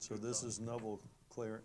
So this is Neville clearing.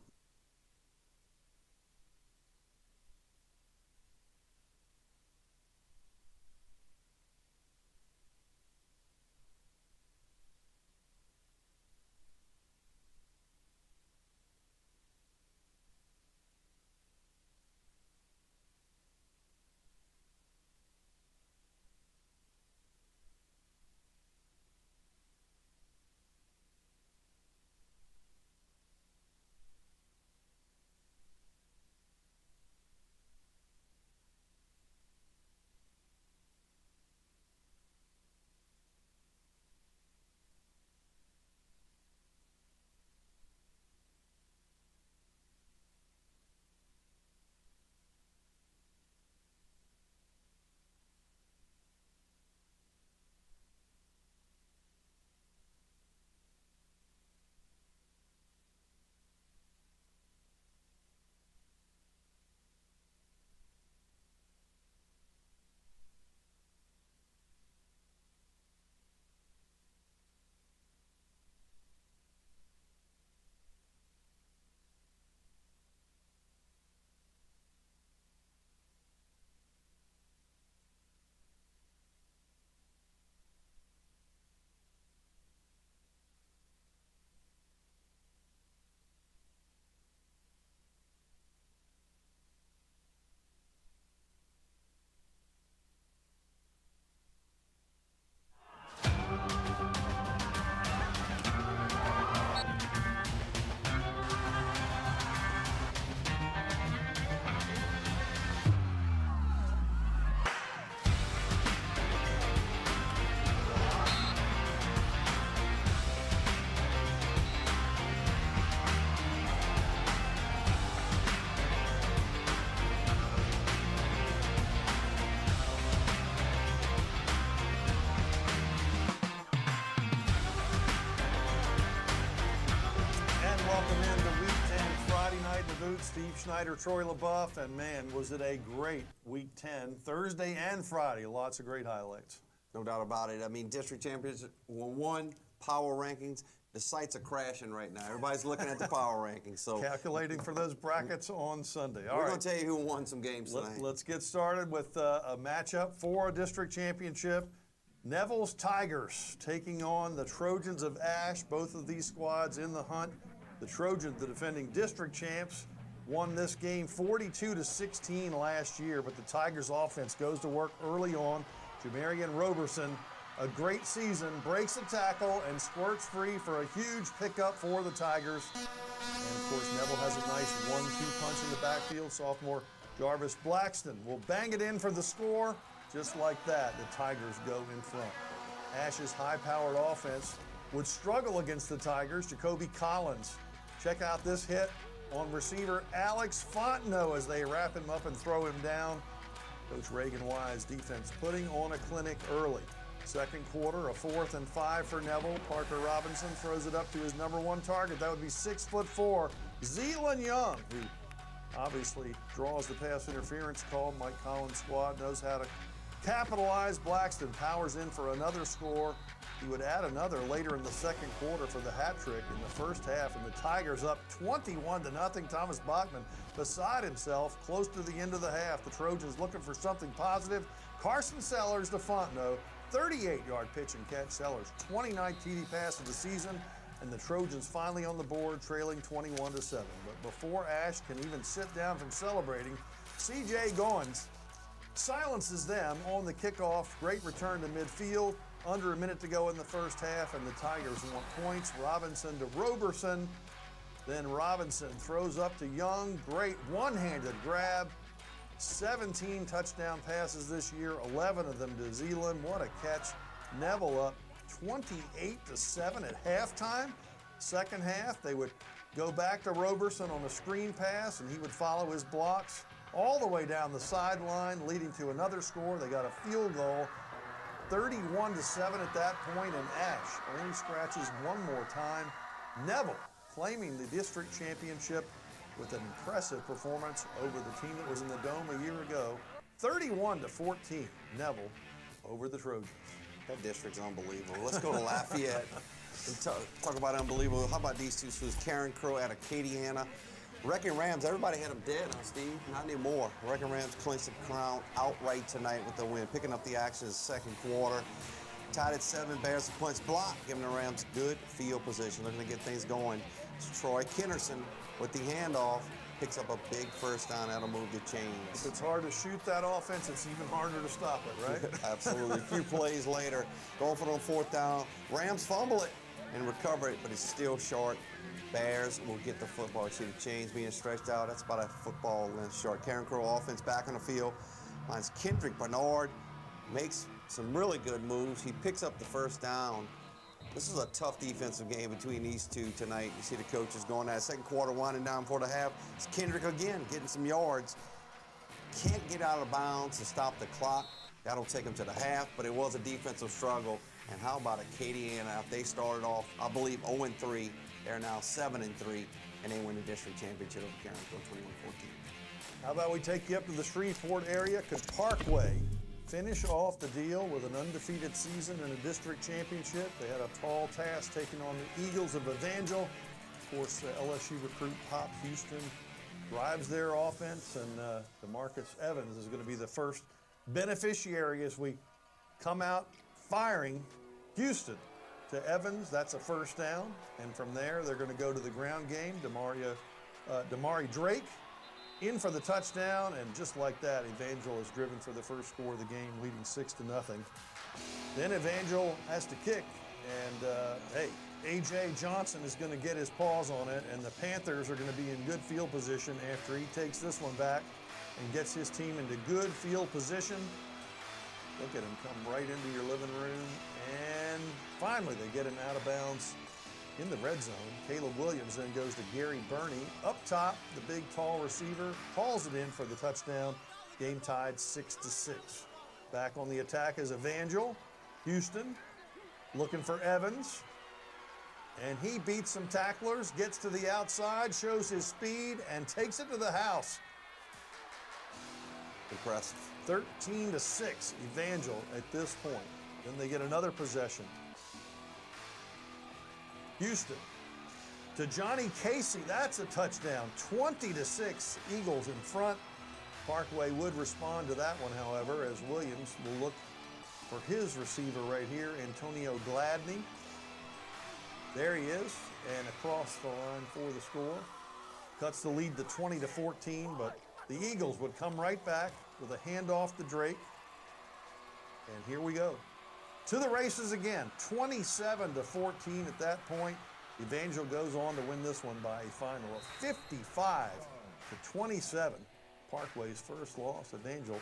Steve Schneider, Troy LaBeouf, and man, was it a great Week 10, Thursday and Friday. Lots of great highlights. No doubt about it. I mean, district champions won power rankings. The sites are crashing right now. Everybody's looking at the power rankings. So calculating for those brackets on Sunday. We're going to tell you who won some games tonight. Let's get started with a matchup for a district championship. Neville's Tigers taking on the Trojans of Ashe. Both of these squads in the hunt. The Trojans, the defending district champs, won this game 42-16 last year, but the Tigers offense goes to work early on. Jamarian Roberson, a great season, breaks a tackle and squirts free for a huge pickup for the Tigers. And of course, Neville has a nice 1-2 punch in the backfield. Sophomore Jarvis Blackston will bang it in for the score. Just like that, the Tigers go in front. Ashe's high-powered offense would struggle against the Tigers. Jacoby Collins, check out this hit on receiver Alex Fontenot as they wrap him up and throw him down. Coach Reagan Wise defense putting on a clinic early. Second quarter, a 4th and 5 for Neville. Parker Robinson throws it up to his number one target. That would be 6'4", Zeeland Young, who obviously draws the pass interference call. Mike Collins' squad knows how to capitalize. Blackston powers in for another score. He would add another later in the second quarter for the hat trick in the first half, and the Tigers up 21-0. Thomas Bachman beside himself close to the end of the half. The Trojans looking for something positive. Carson Sellers to Fontenot, 38-yard pitch and catch. Sellers' 29th TD pass of the season, and the Trojans finally on the board, trailing 21-7. But before Ashe can even sit down from celebrating, C.J. Goins silences them on the kickoff. Great return to midfield. Under a minute to go in the first half, and the Tigers want points. Robinson to Roberson. Then Robinson throws up to Young. Great one-handed grab. 17 touchdown passes this year, 11 of them to Zeeland. What a catch. Neville up 28-7 at halftime. Second half, they would go back to Roberson on a screen pass, and he would follow his blocks all the way down the sideline, leading to another score. They got a field goal. 31-7 at that point, and Ashe only scratches one more time. Neville claiming the district championship with an impressive performance over the team that was in the Dome a year ago. 31-14, Neville over the Trojans. That district's unbelievable. Let's go to Lafayette. And talk about unbelievable. How about these two schools? Karen Crow at Acadiana. Wrecking Rams, everybody had them dead, huh, Steve? Not anymore. Wrecking Rams clinched the crown outright tonight with the win, picking up the action in the second quarter. Tied at 7, Bears a punch block, giving the Rams good field position, looking to get things going. It's Troy Kinnerson with the handoff, picks up a big first down. That'll move the chains. If it's hard to shoot that offense, it's even harder to stop it, right? Absolutely. A few plays later, going for it on fourth down. Rams fumble it and recover it, but it's still short. Bears will get the football. See the chains being stretched out. That's about a football length short. Karen Crow offense back on the field. Finds Kendrick Bernard. Makes some really good moves. He picks up the first down. This is a tough defensive game between these two tonight. You see the coaches going at it. Second quarter, winding down for the half. It's Kendrick again, getting some yards. Can't get out of bounds to stop the clock. That'll take him to the half, but it was a defensive struggle. And how about Acadiana? They started off, I believe, 0-3. They're now 7-3, and they win the district championship over Karen Crow 21-14. How about we take you up to the Shreveport area? Could Parkway finish off the deal with an undefeated season and a district championship? They had a tall task taking on the Eagles of Evangel. Of course, LSU recruit Pop Houston drives their offense, and DeMarcus Evans is going to be the first beneficiary as we come out firing Houston. To Evans, that's a first down, and from there they're going to go to the ground game. Damari Drake in for the touchdown, and just like that, Evangel is driven for the first score of the game, leading 6-0. Then Evangel has to kick, and hey, A.J. Johnson is going to get his paws on it, and the Panthers are going to be in good field position after he takes this one back and gets his team into good field position. Look at him come right into your living room, and finally they get him out of bounds in the red zone. Caleb Williams then goes to Gary Burney. Up top, the big, tall receiver hauls it in for the touchdown. Game tied 6-6. Back on the attack is Evangel. Houston looking for Evans. And he beats some tacklers, gets to the outside, shows his speed, and takes it to the house. Impressive. 13-6, Evangel at this point. Then they get another possession. Houston to Johnny Casey. That's a touchdown. 20-6, Eagles in front. Parkway would respond to that one, however, as Williams will look for his receiver right here, Antonio Gladney. There he is, and across the line for the score. Cuts the lead to 20-14, but the Eagles would come right back with a handoff to Drake. And here we go. To the races again, 27-14 at that point. Evangel goes on to win this one by a final of 55-27. Parkway's first loss. Evangel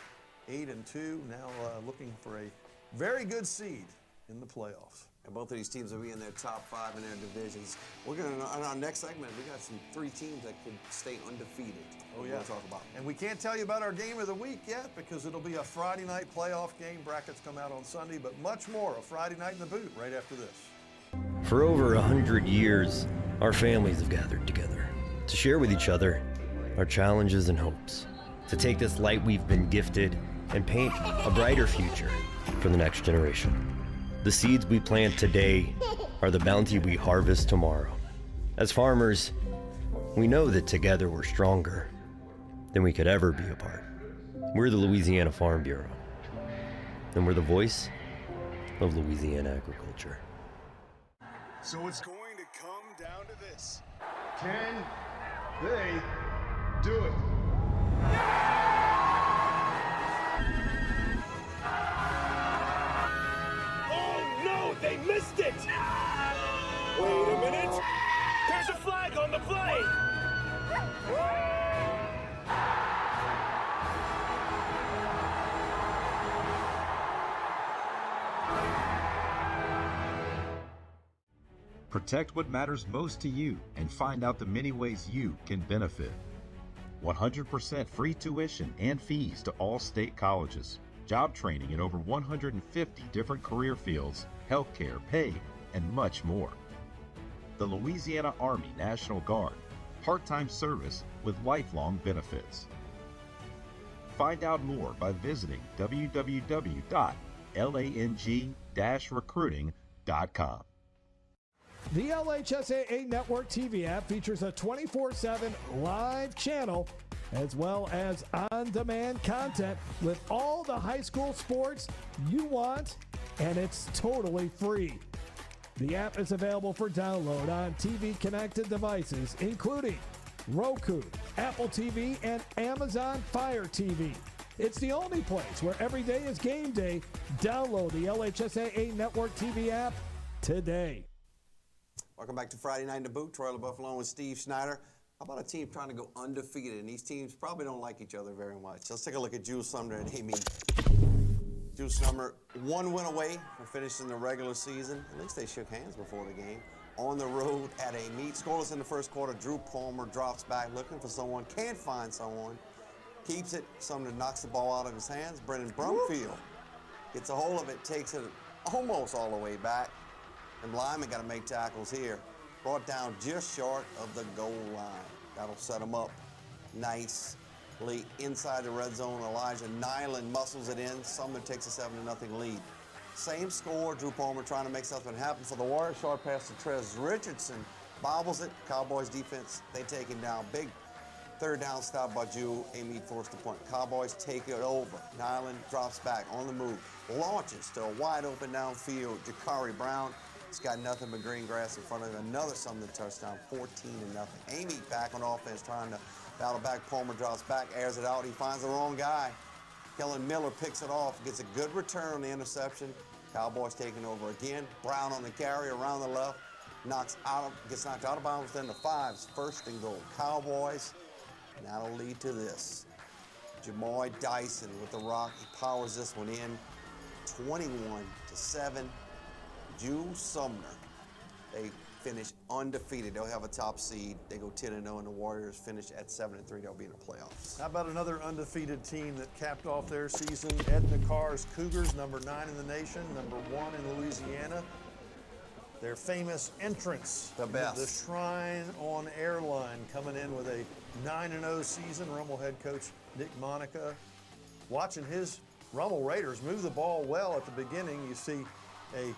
8-2, now looking for a very good seed in the playoffs. And both of these teams will be in their top 5 in their divisions. We're going to, in our next segment, we got some 3 teams that could stay undefeated. Oh, yeah. We'll talk about. And we can't tell you about our game of the week yet because it'll be a Friday night playoff game. Brackets come out on Sunday, but much more a Friday night in the boot right after this. For over 100 years, our families have gathered together to share with each other our challenges and hopes, to take this light we've been gifted and paint a brighter future for the next generation. The seeds we plant today are the bounty we harvest tomorrow. As farmers, we know that together we're stronger than we could ever be apart. We're the Louisiana Farm Bureau, and we're the voice of Louisiana agriculture. So it's going to come down to this. Can they do it? Oh no, they missed it! Wait a minute! There's a flag on the play! Protect what matters most to you and find out the many ways you can benefit. 100% free tuition and fees to all state colleges. Job training in over 150 different career fields, healthcare, pay, and much more. The Louisiana Army National Guard, part-time service with lifelong benefits. Find out more by visiting www.lang-recruiting.com. The LHSAA Network TV app features a 24/7 live channel as well as on-demand content with all the high school sports you want, and it's totally free. The app is available for download on TV-connected devices, including Roku, Apple TV, and Amazon Fire TV. It's the only place where every day is game day. Download the LHSAA Network TV app today. Welcome back to Friday Night in the Boot. Troy LaBeouf along with Steve Schneider. How about a team trying to go undefeated? And these teams probably don't like each other very much. Let's take a look at Jules Sumner and Amy. Jules Sumner, 1 win away from finishing the regular season. At least they shook hands before the game. On the road at a meet. Scoreless in the first quarter. Drew Palmer drops back looking for someone. Can't find someone. Keeps it. Sumner knocks the ball out of his hands. Brendan Brumfield gets a hold of it. Takes it almost all the way back. And Lyman got to make tackles here. Brought down just short of the goal line. That'll set him up nicely inside the red zone. Elijah Nyland muscles it in. Sumner takes a 7-0 lead. Same score. Drew Palmer trying to make something happen for the Warriors. Short pass to Trez Richardson. Bobbles it. Cowboys defense, they take him down. Big third down stop by Jewel. Amy forced the punt. Cowboys take it over. Nyland drops back on the move. Launches to a wide open downfield. Jakari Brown. It's got nothing but green grass in front of him. Another Sumner touchdown, 14-0. Amy back on offense trying to battle back. Palmer drops back, airs it out. He finds the wrong guy. Kellen Miller picks it off, gets a good return on the interception. Cowboys taking over again. Brown on the carry around the left. Gets knocked out of bounds within the 5s. First and goal. Cowboys, and that'll lead to this. Jamoy Dyson with the rock. He powers this one in. 21-7. Jules Sumner, they finish undefeated. They'll have a top seed. They go 10-0, and the Warriors finish at 7-3. They'll be in the playoffs. How about another undefeated team that capped off their season? Edna Carr's Cougars, number 9 in the nation, number 1 in Louisiana. Their famous entrance, the best. The Shrine on Airline, coming in with a 9-0 season. Rummel head coach Nick Monica watching his Rummel Raiders move the ball well at the beginning. You see a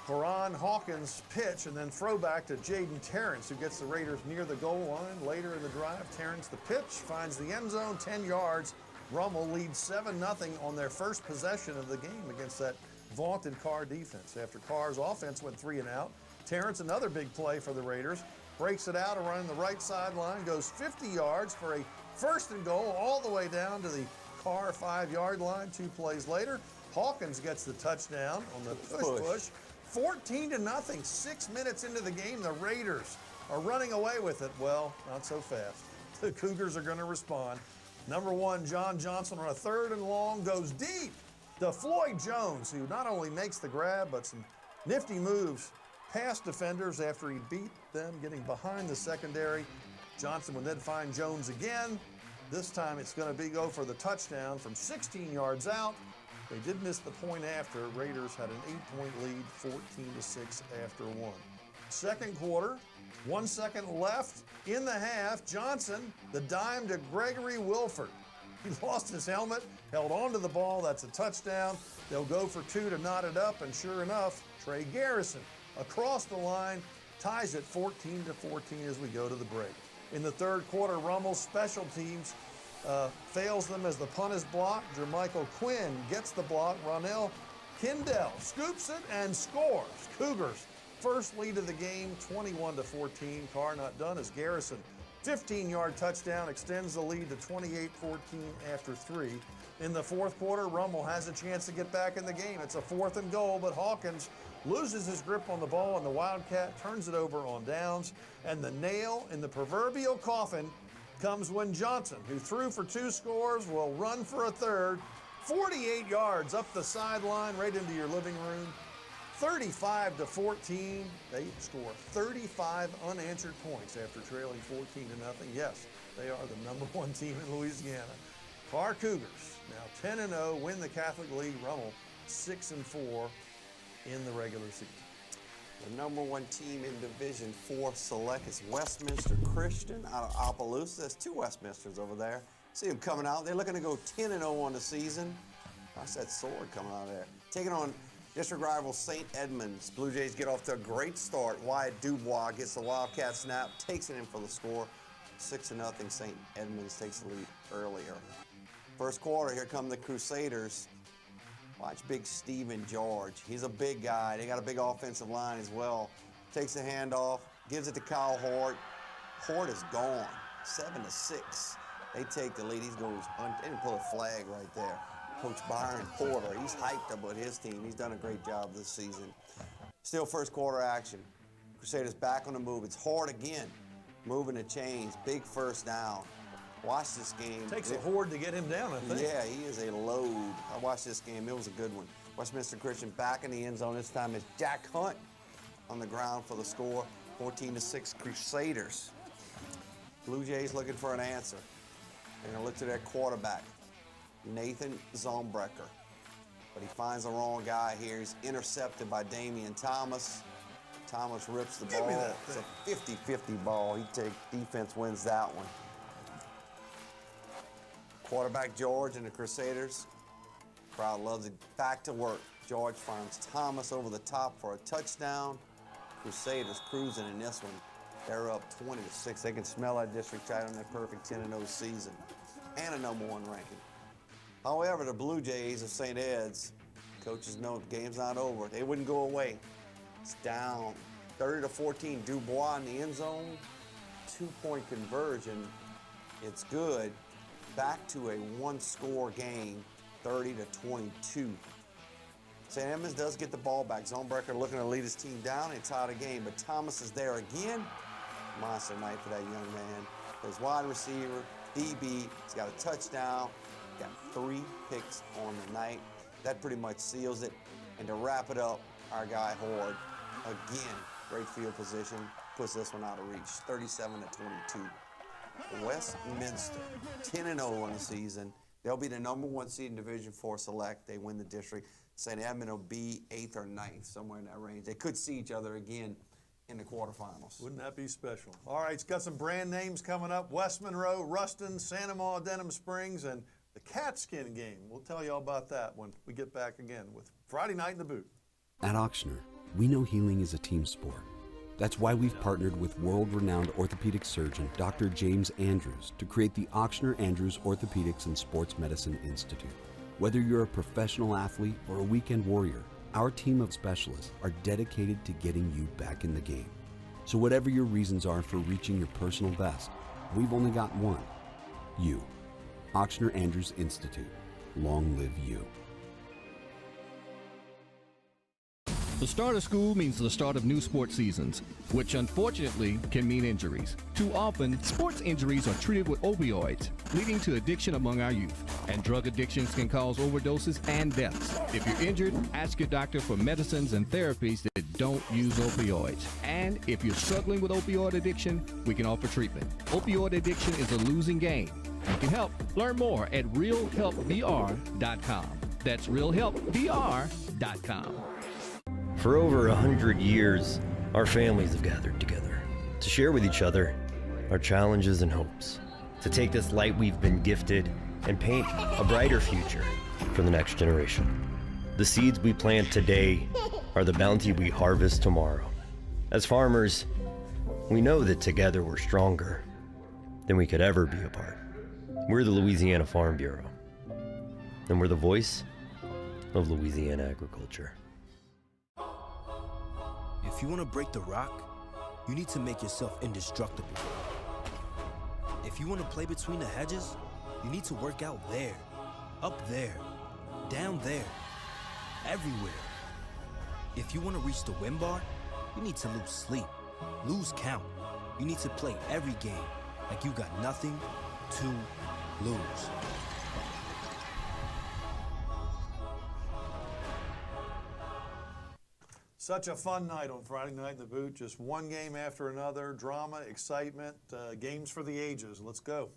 Haran Hawkins pitch and then throwback to Jaden Terrence, who gets the Raiders near the goal line. Later in the drive, Terrence the pitch finds the end zone, 10 yards. Rummel leads 7-0 on their first possession of the game against that vaunted Carr defense. After Carr's offense went 3 and out, Terrence, another big play for the Raiders, breaks it out around the right sideline, goes 50 yards for a first and goal all the way down to the Carr 5-yard line. 2 plays later, Hawkins gets the touchdown on the push. 14-0, 6 minutes into the game, the Raiders are running away with it. Well, not so fast. The Cougars are going to respond. Number 1, John Johnson on a 3rd and long goes deep to Floyd Jones, who not only makes the grab, but some nifty moves past defenders after he beat them, getting behind the secondary. Johnson would then find Jones again. This time it's going to go for the touchdown from 16 yards out. They did miss the point after. Raiders had an 8-point lead, 14-6 after 1. Second quarter, 1 second left in the half. Johnson, the dime to Gregory Wilford. He lost his helmet, held on to the ball. That's a touchdown. They'll go for 2 to knot it up, and sure enough, Trey Garrison across the line ties it 14-14 as we go to the break. In the third quarter, Rummel's special teams fails them as the punt is blocked. Jermichael Quinn gets the block. Ronell Kindell scoops it and scores. Cougars first lead of the game, 21-14. Carr not done as Garrison, 15-yard touchdown, extends the lead to 28-14 after 3. In the fourth quarter, Rummel has a chance to get back in the game. It's a 4th and goal, but Hawkins loses his grip on the ball, and the Wildcat turns it over on downs. And the nail in the proverbial coffin comes when Johnson, who threw for 2 scores, will run for a 3rd. 48 yards up the sideline, right into your living room. 35-14. They score 35 unanswered points after trailing 14-0. Yes, they are the number 1 team in Louisiana. Carr Cougars now 10-0, win the Catholic League. Rummel 6-4 in the regular season. The number 1 team in Division 4 Select is Westminster Christian out of Opelousas. There's 2 Westminsters over there. See them coming out. They're looking to go 10-0 on the season. That's that sword coming out of there. Taking on District rival St. Edmunds. Blue Jays get off to a great start. Wyatt Dubois gets the Wildcat snap, takes it in for the score. 6-0, St. Edmunds takes the lead earlier. First quarter, here come the Crusaders. Watch big Steven George. He's a big guy. They got a big offensive line as well. Takes the handoff, gives it to Kyle Hort. Hort is gone, 7-6. They take the lead. He goes, they didn't pull a flag right there. Coach Byron Porter, he's hyped up with his team. He's done a great job this season. Still first quarter action. Crusaders back on the move. It's Hort again, moving the chains. Big first down. Watch this game. Takes a horde to get him down, I think. Yeah, he is a load. I watched this game. It was a good one. Westminster Christian back in the end zone. This time it's Jack Hunt on the ground for the score. 14-6 Crusaders. Blue Jays looking for an answer. They're going to look to their quarterback, Nathan Zombrecker. But he finds the wrong guy here. He's intercepted by Damian Thomas. Thomas rips the ball. It's a 50-50 ball. Defense wins that one. Quarterback George and the Crusaders. Crowd loves it. Back to work. George finds Thomas over the top for a touchdown. Crusaders cruising in this one. They're up 20-6. They can smell that district title in their perfect 10-0 season and a #1 ranking. However, the Blue Jays of St. Ed's, coaches know the game's not over. They wouldn't go away. It's down 30-14. Dubois in the end zone. 2-point conversion. It's good. Back to a one-score game, 30-22. St. Edmunds does get the ball back. Zonebrecker looking to lead his team down and tie the game, but Thomas is there again. Monster night for that young man. His wide receiver, DB, he's got a touchdown, got 3 picks on the night. That pretty much seals it. And to wrap it up, our guy Horde, again, great field position, puts this one out of reach, 37-22. Westminster, 10-0 on the season. They'll be the #1 seed in Division IV Select. They win the district. St. Edmund will be 8th or 9th, somewhere in that range. They could see each other again in the quarterfinals. Wouldn't that be special? All right, it's got some brand names coming up. West Monroe, Ruston, Santa Maria, Denham Springs, and the Catskin game. We'll tell you all about that when we get back again with Friday Night in the Boot. At Ochsner, we know healing is a team sport. That's why we've partnered with world-renowned orthopedic surgeon Dr. James Andrews to create the Ochsner Andrews Orthopedics and Sports Medicine Institute. Whether you're a professional athlete or a weekend warrior, our team of specialists are dedicated to getting you back in the game. So whatever your reasons are for reaching your personal best, we've only got one: you. Ochsner Andrews Institute. Long live you. The start of school means the start of new sports seasons, which unfortunately can mean injuries. Too often, sports injuries are treated with opioids, leading to addiction among our youth. And drug addictions can cause overdoses and deaths. If you're injured, ask your doctor for medicines and therapies that don't use opioids. And if you're struggling with opioid addiction, we can offer treatment. Opioid addiction is a losing game. You can help. Learn more at realhelpvr.com. That's realhelpvr.com. For over 100 years, our families have gathered together to share with each other our challenges and hopes, to take this light we've been gifted and paint a brighter future for the next generation. The seeds we plant today are the bounty we harvest tomorrow. As farmers, we know that together we're stronger than we could ever be apart. We're the Louisiana Farm Bureau, and we're the voice of Louisiana agriculture. If you want to break the rock, you need to make yourself indestructible. If you want to play between the hedges, you need to work out there, up there, down there, everywhere. If you want to reach the win bar, you need to lose sleep, lose count. You need to play every game like you got nothing to lose. Such a fun night on Friday Night in the Boot. Just one game after another. Drama, excitement, games for the ages. Let's go.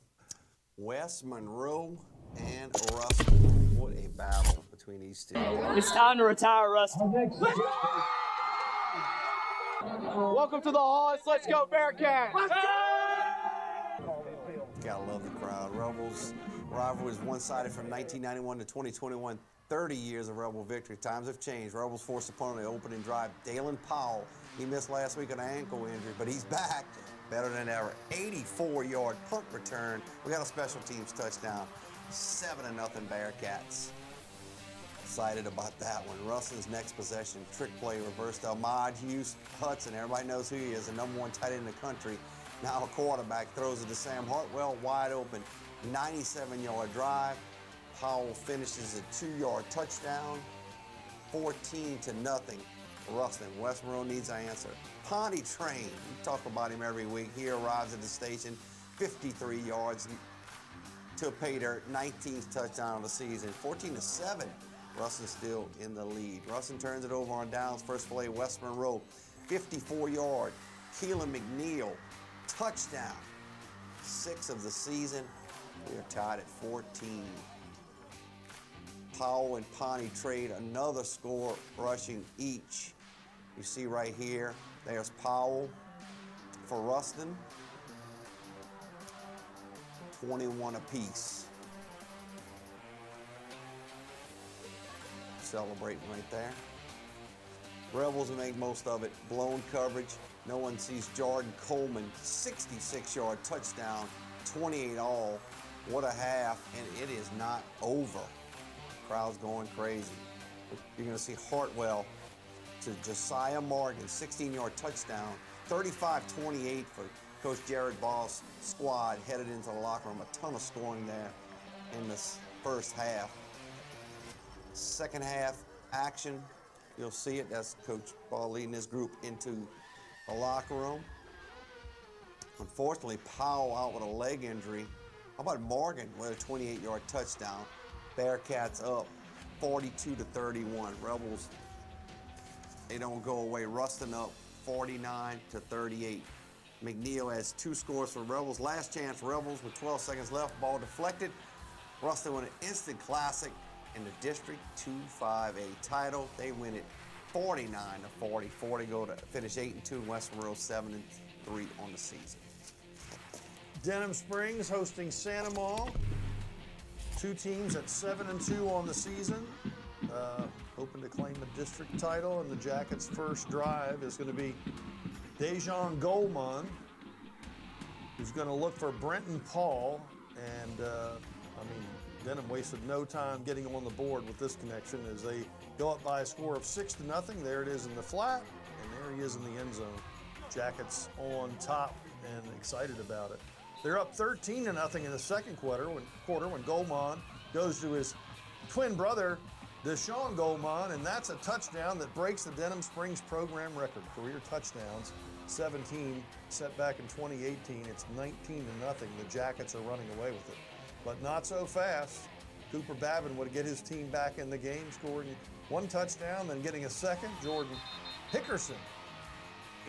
West Monroe and Ruston. What a battle between these two. It's time to retire Ruston. Welcome to the Halls. Let's go Bearcats. Gotta love the crowd. Rebels rivalry was one-sided from 1991 to 2021. 30 years of Rebel victory. Times have changed. Rebels forced opponent in the opening drive. Dalen Powell, he missed last week on an ankle injury, but he's back better than ever. 84-yard punt return. We got a special teams touchdown. 7-0 Bearcats. Excited about that one. Rustin's next possession, trick play reversed. Ahmad Hudson, everybody knows who he is, the #1 tight end in the country. Now a quarterback throws it to Sam Hartwell, wide open. 97-yard drive. Powell finishes a 2-yard touchdown. 14-0. Rustin. West Monroe needs an answer. Pawnee Train, we talk about him every week. He arrives at the station, 53 yards to pay their 19th touchdown of the season. 14-7. Rustin still in the lead. Rustin turns it over on downs. First play, West Monroe, 54-yard. Keelan McNeil, touchdown. 6 of the season. We are tied at 14. Powell and Pawnee trade another score rushing each. You see right here, there's Powell for Rustin. 21 apiece. Celebrating right there. Rebels make most of it. Blown coverage. No one sees Jordan Coleman. 66-yard touchdown. 28 all. What a half, and it is not over. Crowd's going crazy. You're going to see Hartwell to Josiah Morgan, 16-yard touchdown. 35-28 for Coach Jared Boss' squad headed into the locker room. A ton of scoring there in this first half. Second half action, you'll see it. That's Coach Ball leading his group into the locker room. Unfortunately, Powell out with a leg injury. How about Morgan with a 28-yard touchdown? Bearcats up 42-31. Rebels, they don't go away. Rustin up 49-38. McNeil has 2 scores for Rebels. Last chance for Rebels with 12 seconds left. Ball deflected. Rustin won an instant classic in the District 2-5A title. They win it 49-40. 40 go to finish 8-2. West Monroe 7-3 on the season. Denham Springs hosting Santa Maria. 2 teams at 7-2 on the season, hoping to claim a district title. And the Jackets' first drive is going to be Dejan Goldman, who's going to look for Brenton Paul. And Denham wasted no time getting on the board with this connection as they go up by a score of 6-0. There it is in the flat, and there he is in the end zone. Jackets on top and excited about it. They're up 13-0 in the second quarter when Goldman goes to his twin brother, Deshaun Goldman, and that's a touchdown that breaks the Denham Springs program record. Career touchdowns, 17, set back in 2018. It's 19-0. The Jackets are running away with it. But not so fast. Cooper Babin would get his team back in the game, scoring 1 touchdown, then getting a second. Jordan Hickerson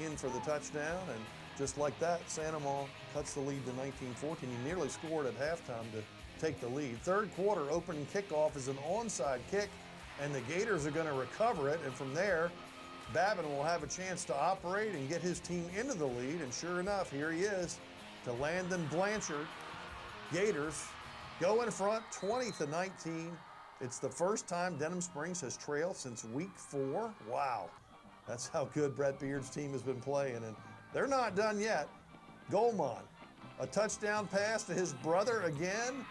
in for the touchdown, and just like that, Santa Maria cuts the lead to 19-14. He nearly scored at halftime to take the lead. Third quarter opening kickoff is an onside kick, and the Gators are going to recover it. And from there, Babin will have a chance to operate and get his team into the lead. And sure enough, here he is to Landon Blanchard. Gators go in front 20-19. It's the first time Denham Springs has trailed since week 4. Wow. That's how good Brett Beard's team has been playing. And they're not done yet. Goldman, a touchdown pass to his brother again,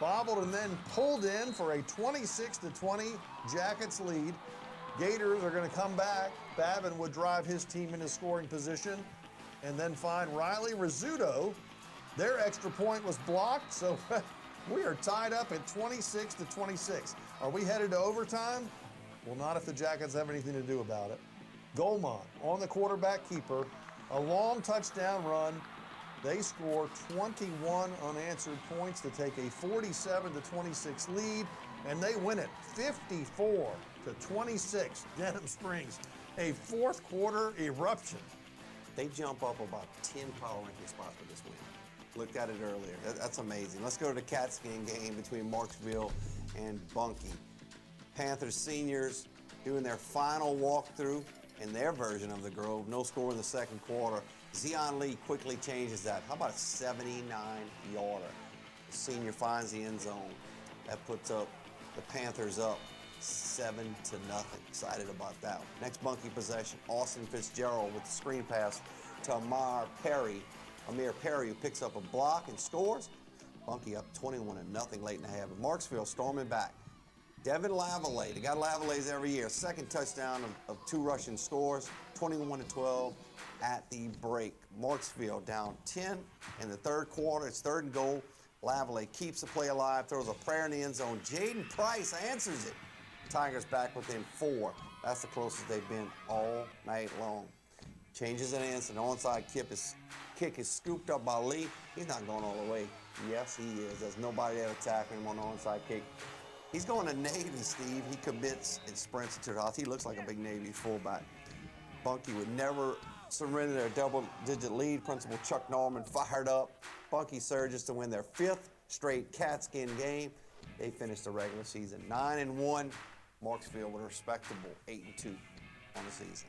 bobbled and then pulled in for a 26-20 Jackets lead. Gators are going to come back. Babin would drive his team into scoring position and then find Riley Rizzuto. Their extra point was blocked, so we are tied up at 26-26. Are we headed to overtime? Well, not if the Jackets have anything to do about it. Goldman on the quarterback keeper. A long touchdown run. They score 21 unanswered points to take a 47-26 lead, and they win it 54-26. Denham Springs, a fourth quarter eruption. They jump up about 10 power ranking spots for this win. Looked at it earlier. That's amazing. Let's go to the Catskin game between Marksville and Bunkie. Panthers seniors doing their final walkthrough in their version of the Grove. No score in the second quarter. Zion Lee quickly changes that. How about a 79-yarder? The senior finds the end zone. That puts up the Panthers up 7-0. Excited about that one. Next Bunky possession, Austin Fitzgerald with the screen pass to Amir Perry, who picks up a block and scores. Bunky up 21-0 late in the half. Marksville storming back. Devin Lavallee, they got Lavallées every year. Second touchdown of 2 rushing scores, 21-12 at the break. Marksville down 10 in the third quarter. It's 3rd and goal. Lavallee keeps the play alive, throws a prayer in the end zone. Jaden Price answers it. Tigers back within 4. That's the closest they've been all night long. Changes an answer. An onside kick is scooped up by Lee. He's not going all the way. Yes, he is. There's nobody there attacking him on the onside kick. He's going to Navy, Steve. He commits and sprints to the house. He looks like a big Navy fullback. Bunky would never surrender their double-digit lead. Principal Chuck Norman fired up. Bunky surges to win their 5th straight Catskin game. They finished the regular season 9-1. Marksville with a respectable 8-2 on the season.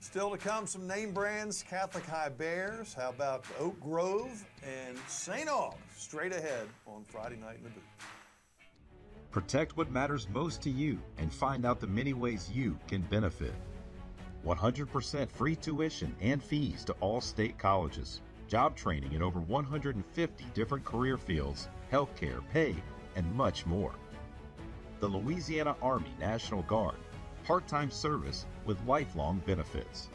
Still to come, some name brands, Catholic High Bears. How about Oak Grove and St. Aug straight ahead on Friday night in the booth. Protect what matters most to you and find out the many ways you can benefit. 100% free tuition and fees to all state colleges. Job training in over 150 different career fields, healthcare, pay, and much more. The Louisiana Army National Guard. Part-time service with lifelong benefits.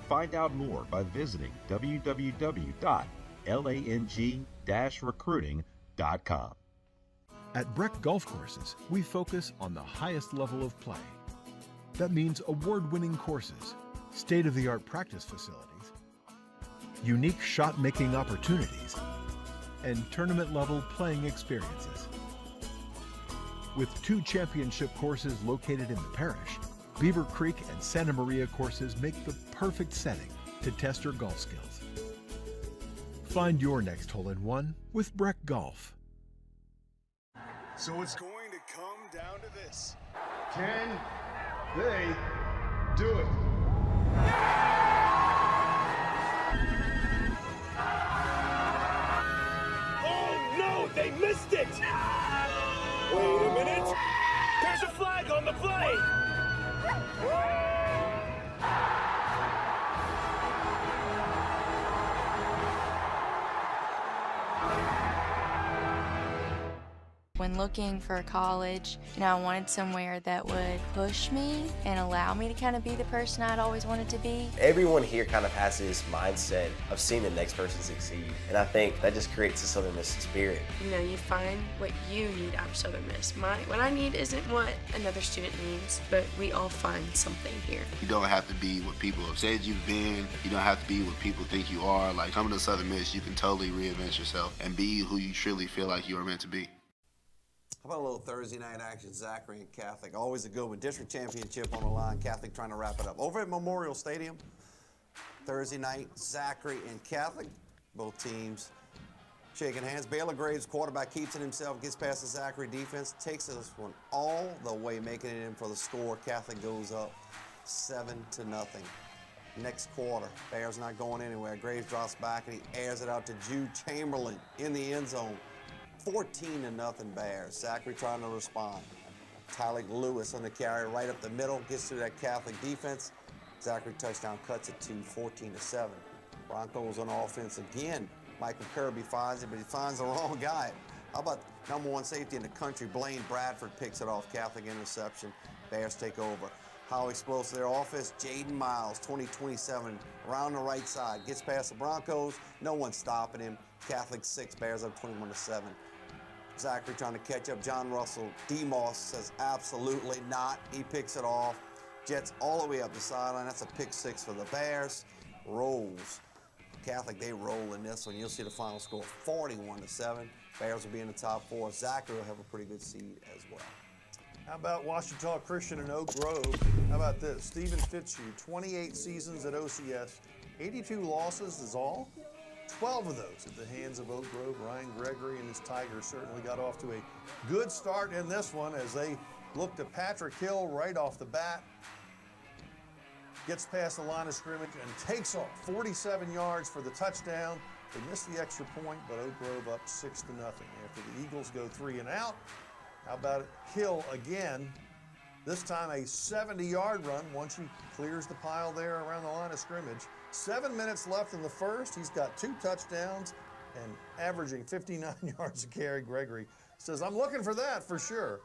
Find out more by visiting www.lang-recruiting.com. At Breck Golf Courses, we focus on the highest level of play. That means award-winning courses, state-of-the-art practice facilities, unique shot-making opportunities, and tournament-level playing experiences. With 2 championship courses located in the parish, Beaver Creek and Santa Maria courses make the perfect setting to test your golf skills. Find your next hole-in-one with Breck Golf. So it's going to come down to this. Can they do it? Oh no, they missed it! Wait a minute! There's a flag on the play! When looking for a college, I wanted somewhere that would push me and allow me to kind of be the person I'd always wanted to be. Everyone here kind of has this mindset of seeing the next person succeed, and I think that just creates a Southern Miss spirit. You find what you need out of Southern Miss. What I need isn't what another student needs, but we all find something here. You don't have to be what people have said you've been. You don't have to be what people think you are. Like, coming to Southern Miss, you can totally reinvent yourself and be who you truly feel like you are meant to be. How about a little Thursday night action, Zachary and Catholic? Always a good one. District championship on the line. Catholic trying to wrap it up. Over at Memorial Stadium, Thursday night, Zachary and Catholic, both teams shaking hands. Baylor Graves, quarterback, keeps it himself, gets past the Zachary defense, takes this one all the way, making it in for the score. Catholic goes up 7-0. Next quarter, Bears not going anywhere. Graves drops back and he airs it out to Jude Chamberlain in the end zone. 14-0 Bears. Zachary trying to respond. Tyler Lewis on the carry right up the middle, gets through that Catholic defense. Zachary touchdown cuts it to 14-7. Broncos on offense again. Michael Kirby finds it, but he finds the wrong guy. How about #1 safety in the country, Blaine Bradford picks it off. Catholic interception. Bears take over. How explosive their offense. Jaden Miles, 20-27, around the right side. Gets past the Broncos. No one's stopping him. Catholic 6, Bears up 21-7. Zachary trying to catch up. John Russell. DeMoss says absolutely not. He picks it off. Jets all the way up the sideline. That's a pick 6 for the Bears. Rolls. Catholic, they roll in this one. You'll see the final score, 41-7. Bears will be in the top 4. Zachary will have a pretty good seed as well. How about Ouachita Christian and Oak Grove? How about this? Stephen Fitzhugh, 28 seasons at OCS, 82 losses is all. 12 of those at the hands of Oak Grove. Ryan Gregory and his Tigers certainly got off to a good start in this one as they looked to Patrick Hill right off the bat. gets past the line of scrimmage and takes off 47 yards for the touchdown. They missed the extra point, but Oak Grove up 6-0 after the Eagles go 3 and out. How about Hill again? This time a 70-yard run once he clears the pile there around the line of scrimmage. 7 minutes left in the first. He's got 2 touchdowns and averaging 59 yards a carry. Gregory says, I'm looking for that for sure.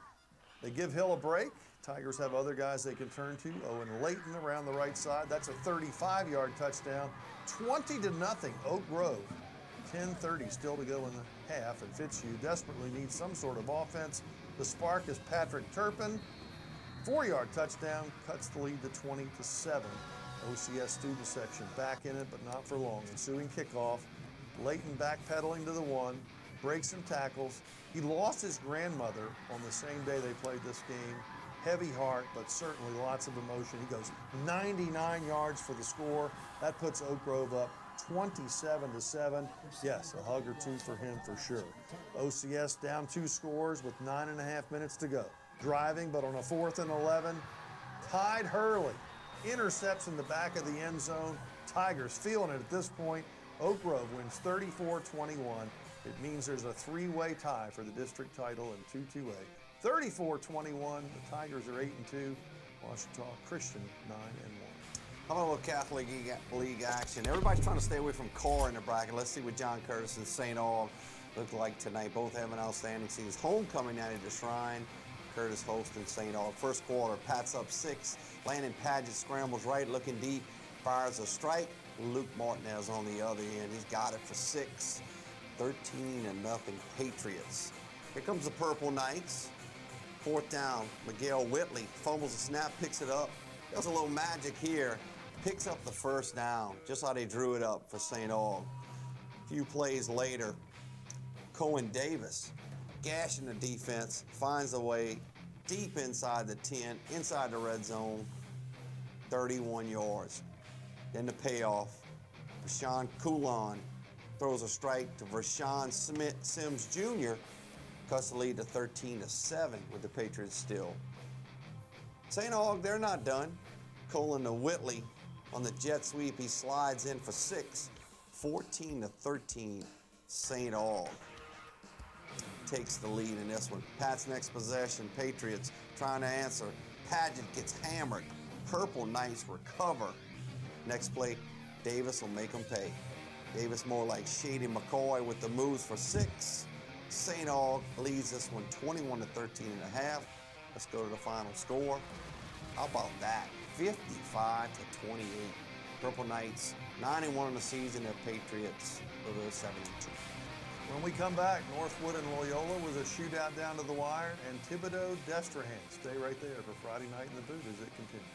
They give Hill a break. Tigers have other guys they can turn to. Owen Layton around the right side. That's a 35-yard touchdown. 20-0 Oak Grove. 10:30 still to go in the half, and Fitzhugh desperately needs some sort of offense. The spark is Patrick Turpin. 4-yard touchdown cuts the lead to 20-7. OCS student section back in it, but not for long. Ensuing kickoff. Layton backpedaling to the 1, breaks some tackles. He lost his grandmother on the same day they played this game. Heavy heart, but certainly lots of emotion. He goes 99 yards for the score. That puts Oak Grove up 27-7. Yes, a hug or two for him for sure. OCS down 2 scores with 9.5 minutes to go. Driving, but on a 4th and 11, Tide Hurley intercepts in the back of the end zone. Tigers feeling it at this point. Oak Grove wins 34-21. It means there's a 3-way tie for the district title in 2-2A. 34-21, the Tigers are 8-2. Ouachita Christian 9-1. How about a little Catholic League action? Everybody's trying to stay away from Carr in the bracket. Let's see what John Curtis and St. Aug look like tonight. Both have an outstanding season. Homecoming night at the Shrine. Curtis hosting St. Aug. First quarter, Pat's up 6. Landon Padgett scrambles right, looking deep, fires a strike. Luke Martinez on the other end. He's got it for 6. 13-0 Patriots. Here comes the Purple Knights. 4th down, Miguel Whitley fumbles the snap, picks it up. Does a little magic here. Picks up the first down, just how they drew it up for St. Aug. A few plays later, Cohen Davis, gashing the defense, finds a way deep inside the 10, inside the red zone, 31 yards. Then the payoff, Rashawn Coulon throws a strike to Vershawn Sims Jr., cuts the lead to 13-7 with the Patriots still. St. Aug, they're not done. Colin to Whitley on the jet sweep. He slides in for 6. 14-13, St. Aug takes the lead in this one. Pat's next possession, Patriots trying to answer. Padgett gets hammered. Purple Knights recover. Next play, Davis will make them pay. Davis more like Shady McCoy with the moves for 6. St. Aug leads this one 21-13.5. Let's go to the final score. How about that? 55-28. Purple Knights 9-1 in the season. Their Patriots over 72. When we come back, Northwood and Loyola with a shootout down to the wire, and Thibodeau Destrehan. Stay right there for Friday Night in the Boot as it continues.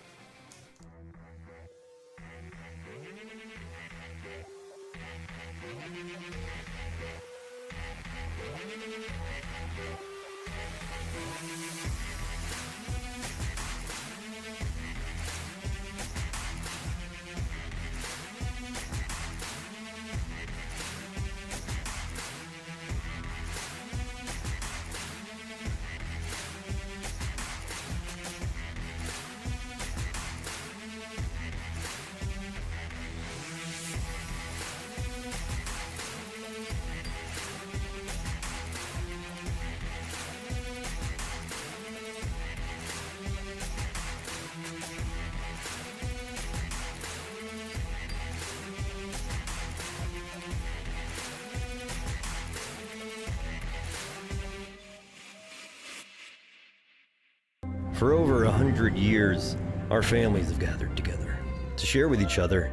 For over 100 years, our families have gathered together to share with each other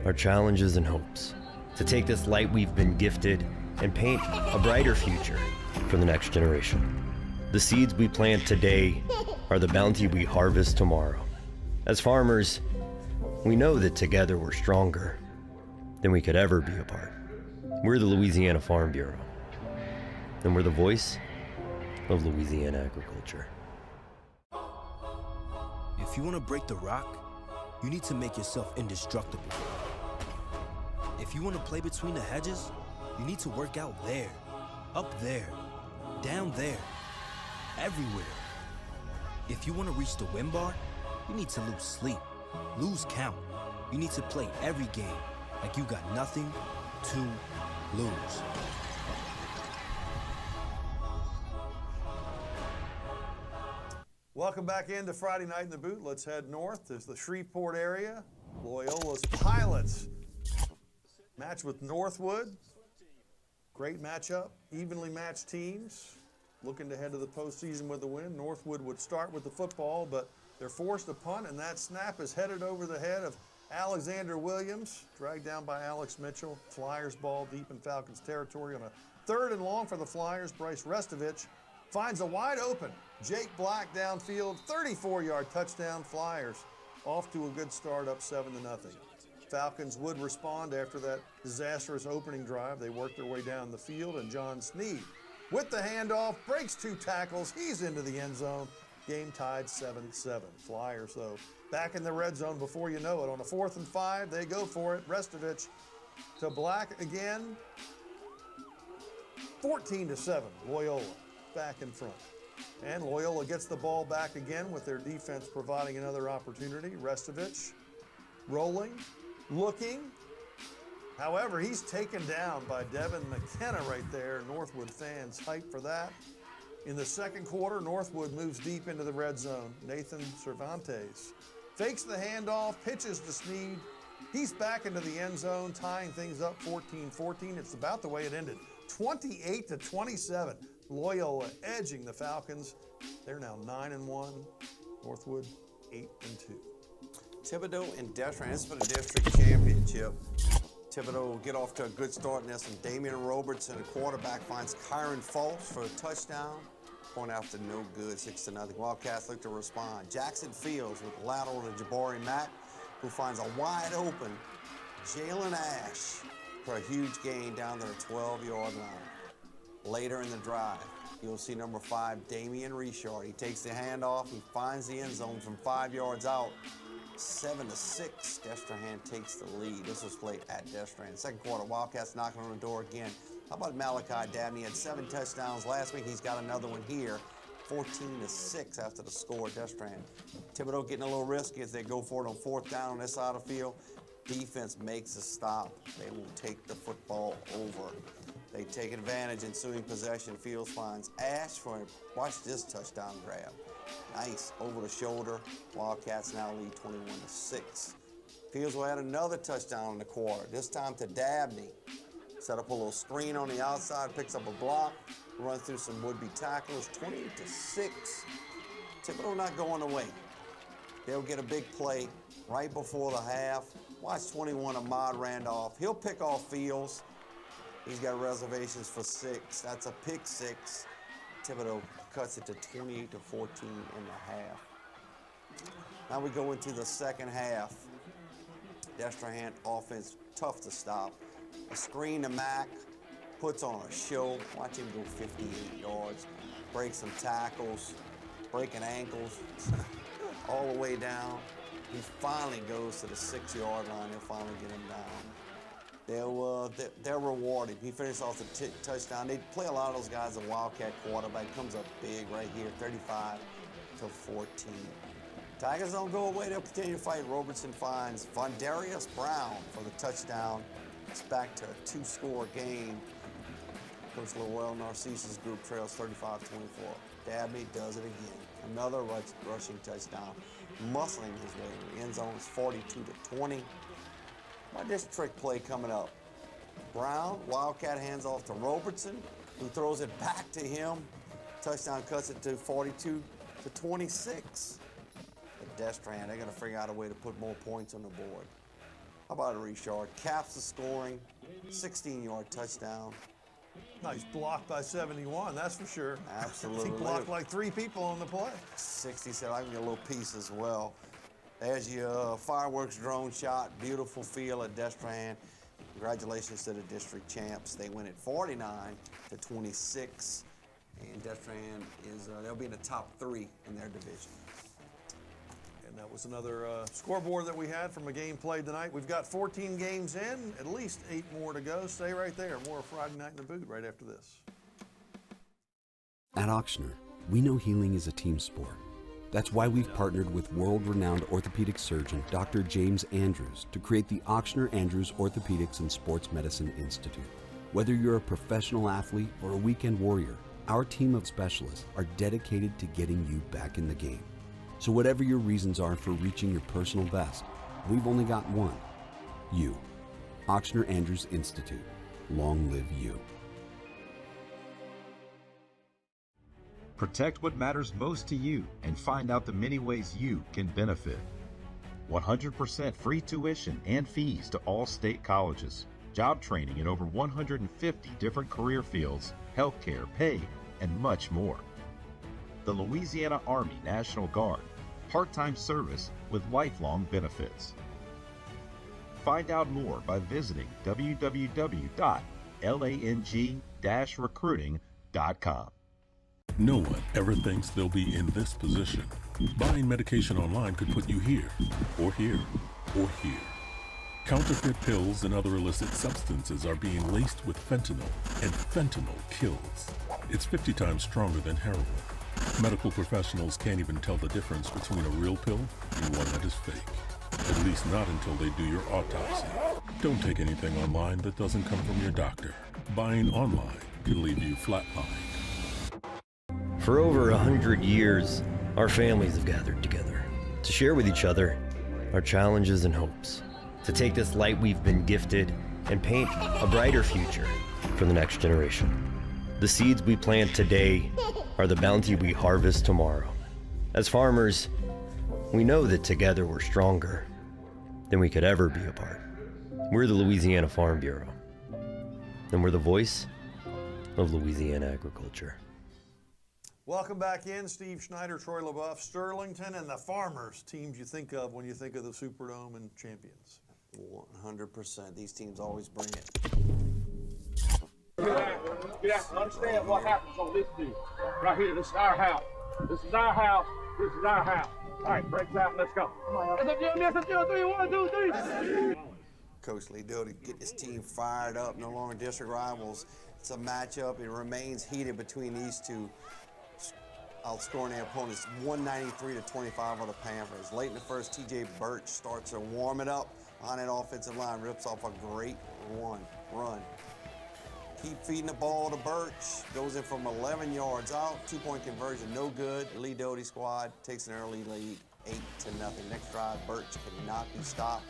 our challenges and hopes, to take this light we've been gifted and paint a brighter future for the next generation. The seeds we plant today are the bounty we harvest tomorrow. As farmers, we know that together we're stronger than we could ever be apart. We're the Louisiana Farm Bureau, and we're the voice of Louisiana agriculture. If you want to break the rock, you need to make yourself indestructible. If you want to play between the hedges, you need to work out there, up there, down there, everywhere. If you want to reach the win bar, you need to lose sleep. Lose count. You need to play every game like you got nothing to lose. Welcome back into Friday Night in the Boot. Let's head north to the Shreveport area. Loyola's Pilots match with Northwood. Great matchup, evenly matched teams. Looking to head to the postseason with a win. Northwood would start with the football, but they're forced to punt, and that snap is headed over the head of Alexander Williams, dragged down by Alex Mitchell. Flyers ball deep in Falcons territory on a 3rd and long for the Flyers. Bryce Restovich finds a wide open Jake Black downfield, 34-yard touchdown. Flyers off to a good start, up 7-0. Falcons would respond after that disastrous opening drive. They worked their way down the field, and John Sneed with the handoff, breaks 2 tackles. He's into the end zone. Game tied 7-7. Flyers, though, back in the red zone before you know it. On a 4th and 5, they go for it. Restovich to Black again. 14-7. Loyola back in front. And Loyola gets the ball back again with their defense providing another opportunity. Restovich rolling, looking. However, he's taken down by Devin McKenna right there. Northwood fans hyped for that. In the second quarter, Northwood moves deep into the red zone. Nathan Cervantes fakes the handoff, pitches to Sneed. He's back into the end zone, tying things up 14-14. It's about the way it ended. 28-27. Loyola edging the Falcons. They're now 9-1. Northwood 8-2. Thibodaux and Destrehan. This is for the district championship. Thibodaux will get off to a good start in this, and Damian Robertson, the quarterback, finds Kyron Falls for a touchdown. Point after no good, 6-0. Wildcats look to respond. Jackson Fields with lateral to Jabari Mack, who finds a wide open Jalen Ash for a huge gain down to the 12-yard line. Later in the drive, you'll see number 5, Damian Richard. He takes the handoff. He finds the end zone from 5 yards out. 7-6, Destrehan takes the lead. This was played at Destrehan. Second quarter, Wildcats knocking on the door again. How about Malachi Dabney? He had 7 touchdowns last week. He's got another one here. 14-6 after the score, Destrehan. Thibodaux getting a little risky as they go for it on 4th down on this side of the field. Defense makes a stop. They will take the football over. They take advantage. Ensuing possession. Fields finds Ash for him. Watch this touchdown grab. Nice, over the shoulder. Wildcats now lead 21-6. Fields will add another touchdown in the quarter, this time to Dabney. Set up a little screen on the outside, picks up a block, runs through some would-be tacklers, 28-6. Thibodaux not going away. They'll get a big play right before the half. Watch 21, Ahmad Randolph. He'll pick off Fields. He's got reservations for 6. That's a pick 6. Thibodaux cuts it to 28-14 in the half. Now we go into the second half. Destrehan offense, tough to stop. A screen to Mack, puts on a show. Watch him go 58 yards, break some tackles, breaking ankles, all the way down. He finally goes to the 6-yard line. They'll finally get him down. They're rewarded. He finished off the touchdown. They play a lot of those guys. The Wildcat quarterback comes up big right here, 35-14. Tigers don't go away. They'll continue to fight. Robertson finds Vondarius Brown for the touchdown. It's back to a 2-score game. Coach Lowell Narcissus group trails 35-24. Dabney does it again. Another rushing touchdown. Muscling his way to the end zone. It's 42-20. Why this trick play coming up? Brown, Wildcat hands off to Robertson, who throws it back to him. Touchdown cuts it to 42-26. Destrehan, they're going to figure out a way to put more points on the board. How about Richard? Caps the scoring, 16-yard touchdown. Nice block by 71, that's for sure. Absolutely. He blocked like 3 people on the play. 60 said, I can get a little piece as well. There's your fireworks drone shot. Beautiful field at Destrehan. Congratulations to the district champs. They win at 49-26. And Destrehan they'll be in the top 3 in their division. And that was another scoreboard that we had from a game played tonight. We've got 14 games in, at least 8 more to go. Stay right there. More Friday Night in the Boot right after this. At Auctioner, we know healing is a team sport. That's why we've partnered with world-renowned orthopedic surgeon Dr. James Andrews to create the Ochsner Andrews Orthopedics and Sports Medicine Institute. Whether you're a professional athlete or a weekend warrior, our team of specialists are dedicated to getting you back in the game. So whatever your reasons are for reaching your personal best, we've only got one: you. Ochsner Andrews Institute. Long live you. Protect what matters most to you and find out the many ways you can benefit. 100% free tuition and fees to all state colleges. Job training in over 150 different career fields, healthcare, pay, and much more. The Louisiana Army National Guard. Part-time service with lifelong benefits. Find out more by visiting www.lang-recruiting.com. No one ever thinks they'll be in this position. Buying medication online could put you here, or here, or here. Counterfeit pills and other illicit substances are being laced with fentanyl, and fentanyl kills. It's 50 times stronger than heroin. Medical professionals can't even tell the difference between a real pill and one that is fake. At least not until they do your autopsy. Don't take anything online that doesn't come from your doctor. Buying online can leave you flatlined. For over 100 years, our families have gathered together to share with each other our challenges and hopes, to take this light we've been gifted and paint a brighter future for the next generation. The seeds we plant today are the bounty we harvest tomorrow. As farmers, we know that together we're stronger than we could ever be apart. We're the Louisiana Farm Bureau, and we're the voice of Louisiana agriculture. Welcome back in. Steve Schneider, Troy LaBeouf, Sterlington, and the Farmers, teams you think of when you think of the Superdome and champions. 100%. These teams always bring it. You have to understand what happens on this deal. Right here, this is our house. This is our house. This is our house. All right, breaks out, let's go. Coach Lee Doty get this team fired up. No longer district rivals. It's a matchup. It remains heated between these two. Outscoring their opponents 193-25 on the Panthers. Late in the first, TJ Birch starts to warm it up on that offensive line, rips off a great run. Keep feeding the ball to Birch. Goes in from 11 yards out. 2-point conversion, no good. Lee Doty squad takes an early lead, 8-0. Next drive, Birch cannot be stopped.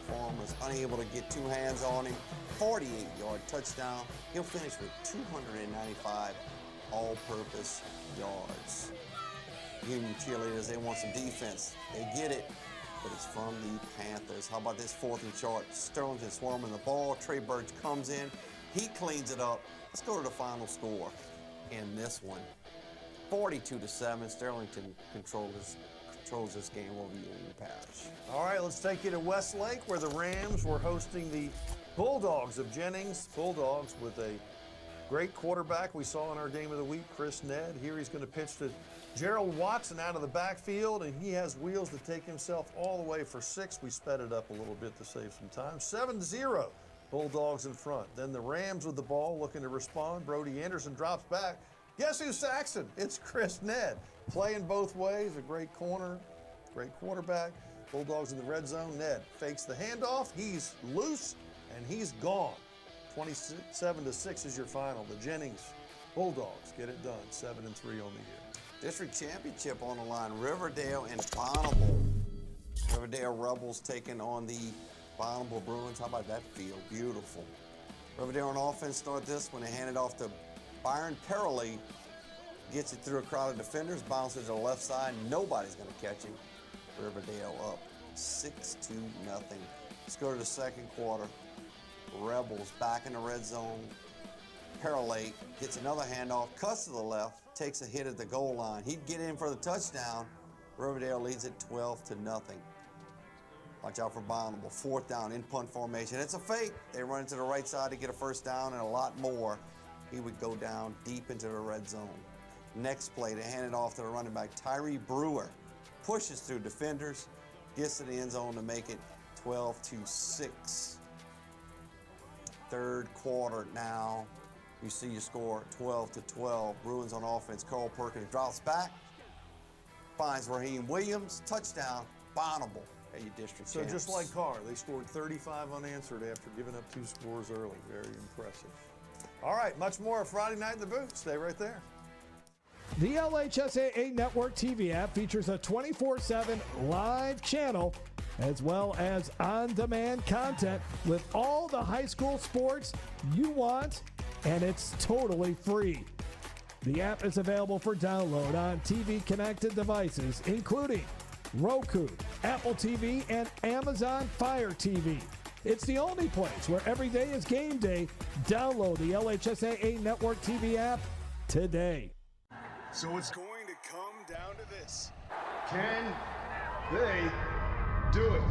Form was unable to get two hands on him. 48-yard touchdown. He'll finish with 295 all-purpose yards. Union cheerleaders, they want some defense. They get it, but it's from the Panthers. How about this 4th and short? Sterlington swarming the ball. Trey Birch comes in. He cleans it up. Let's go to the final score in this one. 42-7. Sterlington controls this game over Union Parish. All right, let's take you to Westlake, where the Rams were hosting the Bulldogs of Jennings. Bulldogs with a great quarterback we saw in our game of the week, Chris Ned. Here he's going to pitch to Gerald Watson out of the backfield, and he has wheels to take himself all the way for 6. We sped it up a little bit to save some time. 7-0, Bulldogs in front. Then the Rams with the ball looking to respond. Brody Anderson drops back. Guess who's Saxon? It's Chris Ned. Playing both ways, a great corner, great quarterback. Bulldogs in the red zone. Ned fakes the handoff. He's loose, and he's gone. 27-6 is your final. The Jennings Bulldogs get it done, 7-3 on the year. District championship on the line. Riverdale and Bonneville. Riverdale Rebels taking on the Bonneville Bruins. How about that field? Beautiful. Riverdale on offense start this when they hand it off to Byron Perrelli. Gets it through a crowd of defenders, bounces to the left side. Nobody's going to catch him. Riverdale up 6-0. Let's go to the second quarter. Rebels back in the red zone. Perrelli gets another handoff, cuts to the left, takes a hit at the goal line. He'd get in for the touchdown. Riverdale leads it 12-0. Watch out for Bonneville. 4th down in punt formation. It's a fake. They run to the right side to get a first down and a lot more. He would go down deep into the red zone. Next play, they hand it off to the running back, Tyree Brewer. Pushes through defenders, gets to the end zone to make it 12-6. Third quarter now. You see your score 12-12. Bruins on offense. Carl Perkins drops back. finds Raheem Williams, touchdown, Bonnable at your district So champs. just like Carr, they scored 35 unanswered after giving up 2 scores early. Very impressive. All right, much more Friday Night in the Boot. Stay right there. The LHSAA Network TV app features a 24/7 live channel as well as on-demand content with all the high school sports you want, and it's totally free. The app is available for download on TV-connected devices, including Roku, Apple TV, and Amazon Fire TV. It's the only place where every day is game day. Download the LHSAA Network TV app today. So it's going to come down to this. Can they do it?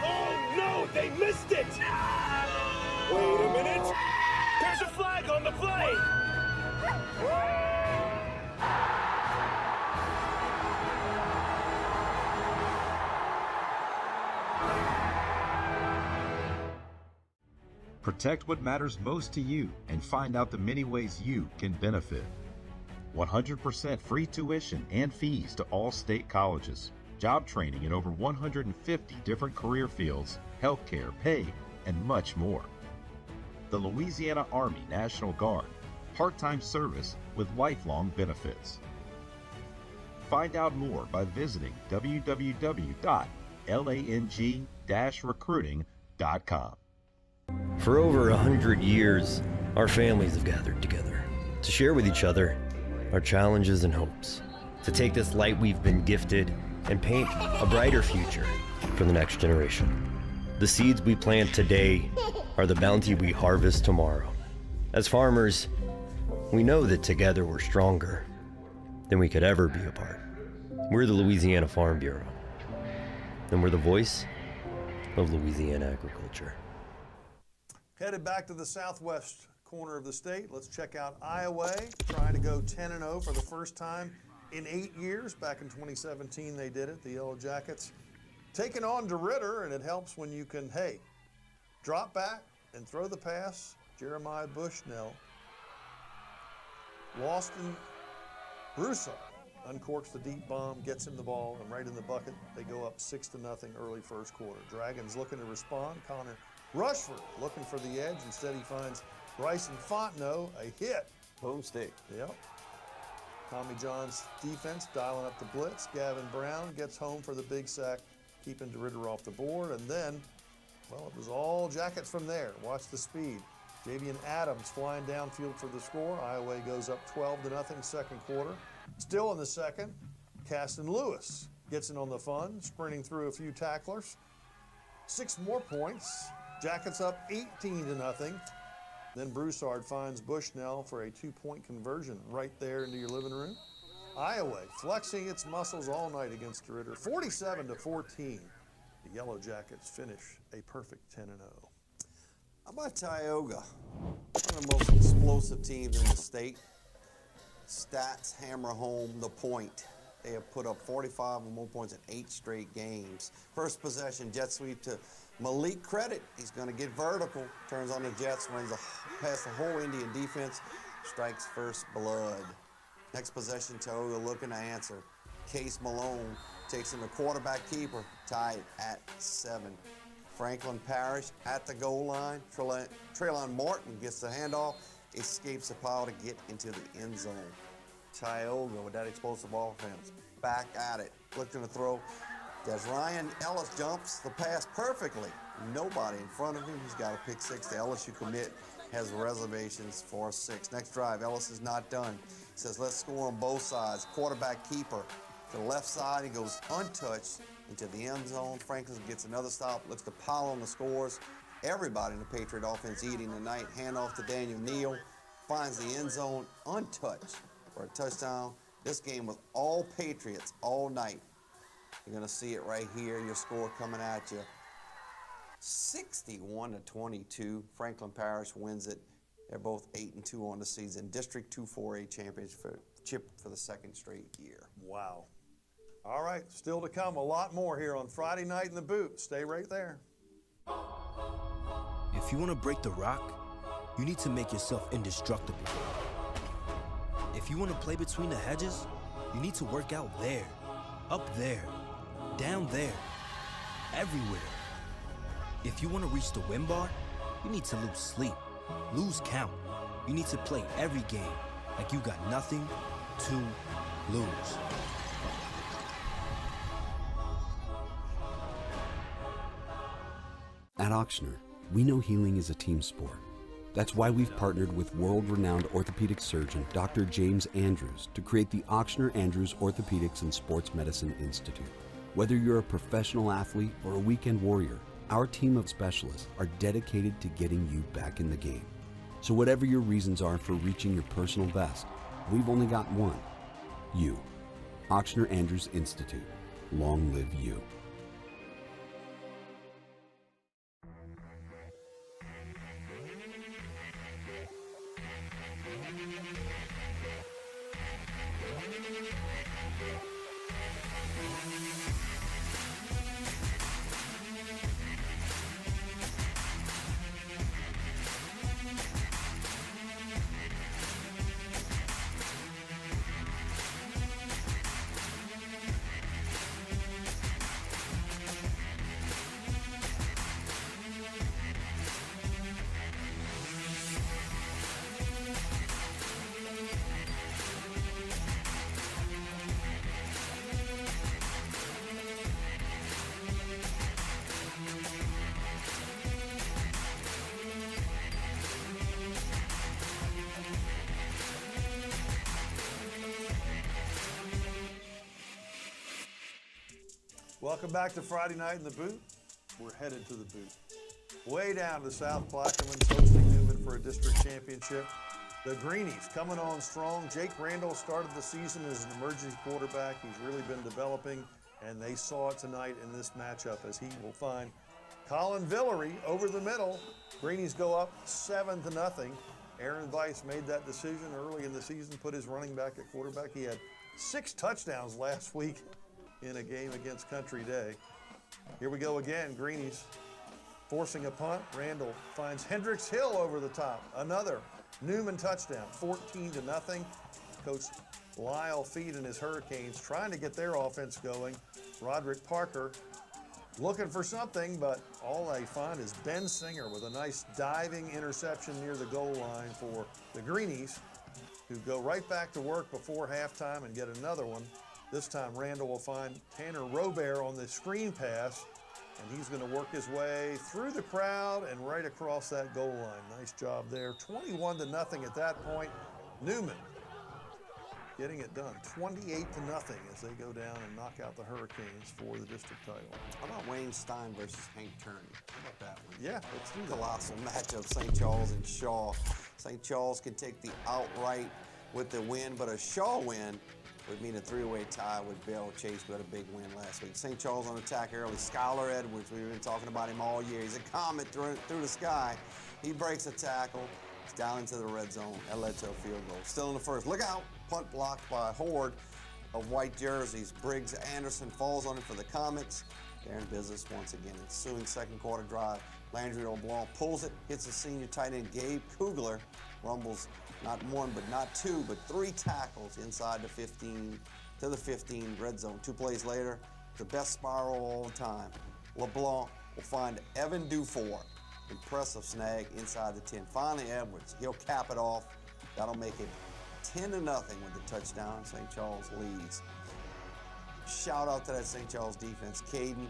Oh no, they missed it! Wait a minute! There's a flag on the play! Protect what matters most to you and find out the many ways you can benefit. 100% free tuition and fees to all state colleges. Job training in over 150 different career fields, healthcare, pay, and much more. The Louisiana Army National Guard. Part-time service with lifelong benefits. Find out more by visiting www.lang-recruiting.com. For over 100 years, our families have gathered together to share with each other our challenges and hopes, to take this light we've been gifted and paint a brighter future for the next generation. The seeds we plant today are the bounty we harvest tomorrow. As farmers, we know that together we're stronger than we could ever be apart. We're the Louisiana Farm Bureau, and we're the voice of Louisiana agriculture. Headed back to the southwest corner of the state. Let's check out Iowa, trying to go 10-0 for the first time in 8 years. Back in 2017, they did it, the Yellow Jackets. Taking on DeRidder, and it helps when you can, hey, drop back and throw the pass. Jeremiah Bushnell. Lawston Broussard uncorks the deep bomb, gets him the ball, and right in the bucket. They go up 6-0 early first quarter. Dragons looking to respond. Connor Rushford looking for the edge. Instead, he finds Bryson Fontenot, a hit. Boomstick. Yep. Tommy John's defense dialing up the blitz. Gavin Brown gets home for the big sack, keeping DeRidder off the board. And then, well, it was all Jackets from there. Watch the speed. Javian Adams flying downfield for the score. Iowa goes up 12-0 second quarter. Still in the second, Caston Lewis gets in on the fun, sprinting through a few tacklers. 6 more points. Jackets up 18-0. Then Broussard finds Bushnell for a 2-point conversion right there into your living room. Iowa flexing its muscles all night against DeRidder. 47-14. The Yellow Jackets finish a perfect 10-0. How about Tioga? One of the most explosive teams in the state. Stats hammer home the point. They have put up 45 or more points in 8 straight games. First possession, jet sweep to Malik Credit. He's going to get vertical. Turns on the Jets, runs past the whole Indian defense. Strikes first blood. Next possession, Tioga looking to answer. Case Malone takes in the quarterback keeper, tied at 7. Franklin Parish at the goal line. Traylon Martin gets the handoff, escapes the pile to get into the end zone. Tioga with that explosive offense. Back at it. Looking to throw. As Ryan Ellis jumps the pass perfectly. Nobody in front of him. He's got a pick 6. The LSU commit has reservations for 6. Next drive, Ellis is not done. He says, let's score on both sides. Quarterback keeper to the left side. He goes untouched into the end zone. Franklin gets another stop. Looks to pile on the scores. Everybody in the Patriot offense eating tonight. Handoff to Daniel Neal. Finds the end zone untouched for a touchdown. This game was all Patriots all night. You're going to see it right here. Your score coming at you. 61-22. Franklin Parish wins it. They're both 8-2 on the season. District 2 4A championship for the second straight year. Wow. All right, still to come. A lot more here on Friday Night in the Boot. Stay right there. If you want to break the rock, you need to make yourself indestructible. If you want to play between the hedges, you need to work out there, up there, down there, everywhere. If you want to reach the win bar, you need to lose sleep, lose count. You need to play every game like you got nothing to lose. At Ochsner, we know healing is a team sport. That's why we've partnered with world-renowned orthopedic surgeon Dr. James Andrews to create the Ochsner Andrews Orthopedics and Sports Medicine Institute. Whether you're a professional athlete or a weekend warrior, our team of specialists are dedicated to getting you back in the game. So whatever your reasons are for reaching your personal best, we've only got one: you. Ochsner Andrews Institute. Long live you. Welcome back to Friday Night in the Boot. We're headed to the boot. Way down to South Plaquemine, hosting Newman for a district championship. The Greenies coming on strong. Jake Randall started the season as an emergency quarterback. He's really been developing, and they saw it tonight in this matchup as he will find Colin Villery over the middle. Greenies go up 7-0. Aaron Weiss made that decision early in the season, put his running back at quarterback. He had 6 touchdowns last week in a game against Country Day. Here we go again, Greenies forcing a punt. Randall finds Hendricks Hill over the top. Another Newman touchdown, 14-0. Coach Lyle Feed and his Hurricanes trying to get their offense going. Roderick Parker looking for something, but all they find is Ben Singer with a nice diving interception near the goal line for the Greenies, who go right back to work before halftime and get another one. This time Randall will find Tanner Robert on the screen pass, and he's going to work his way through the crowd and right across that goal line. Nice job there. 21-0 at that point. Newman getting it done. 28-0 as they go down and knock out the Hurricanes for the district title. How about Wayne Stein versus Hank Turney? How about that one? Yeah, let's do that. Colossal matchup, St. Charles and Shaw. St. Charles can take the outright with the win, but a Shaw win would mean a 3-way tie with Bell Chase, who had a big win last week. St. Charles on attack early. Skylar Edwards, we've been talking about him all year. He's a comet through the sky. He breaks a tackle. He's down into the red zone. That led to a field goal. Still in the first. Look out. Punt blocked by a horde of white jerseys. Briggs Anderson falls on it for the Comets. They're in business once again. Ensuing second quarter drive. Landry LeBlanc pulls it, hits the senior tight end Gabe Kugler, rumbles not one, but not two, but 3 tackles inside the 15 to the 15 red zone. 2 plays later, the best spiral of all time. LeBlanc will find Evan Dufour. Impressive snag inside the 10. Finally, Edwards, he'll cap it off. That'll make it 10-0 with the touchdown. St. Charles leads. Shout out to that St. Charles defense. Caden